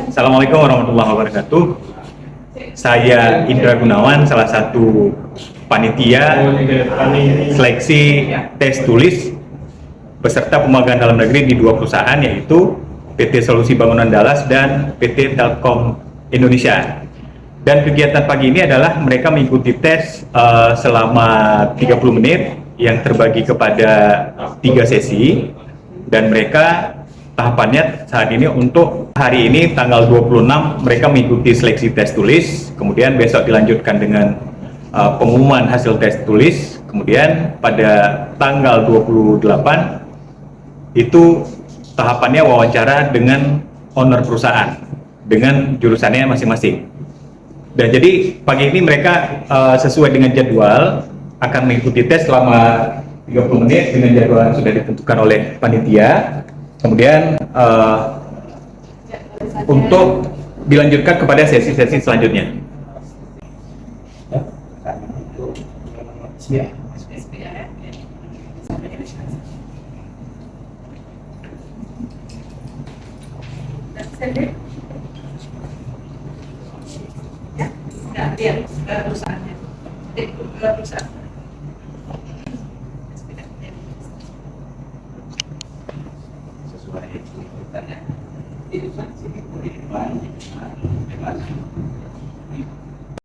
Assalamualaikum warahmatullahi wabarakatuh. Saya Indra Gunawan, salah satu panitia seleksi tes tulis beserta pemagangan dalam negeri di dua perusahaan, yaitu PT Solusi Bangunan Dallas dan PT Telkom Indonesia. Dan kegiatan pagi ini adalah mereka mengikuti tes selama 30 menit yang terbagi kepada 3 sesi, dan mereka tahapannya saat ini untuk hari ini tanggal 26 mereka mengikuti seleksi tes tulis, kemudian besok dilanjutkan dengan pengumuman hasil tes tulis, kemudian pada tanggal 28 itu tahapannya wawancara dengan owner perusahaan dengan jurusannya masing-masing. Dan jadi pagi ini mereka sesuai dengan jadwal akan mengikuti tes selama 30 menit dengan jadwal yang sudah ditentukan oleh panitia. Kemudian untuk dilanjutkan kepada sesi-sesi selanjutnya. Lihat perusahaannya. Perusahaan. Sesuai kita ya. Ini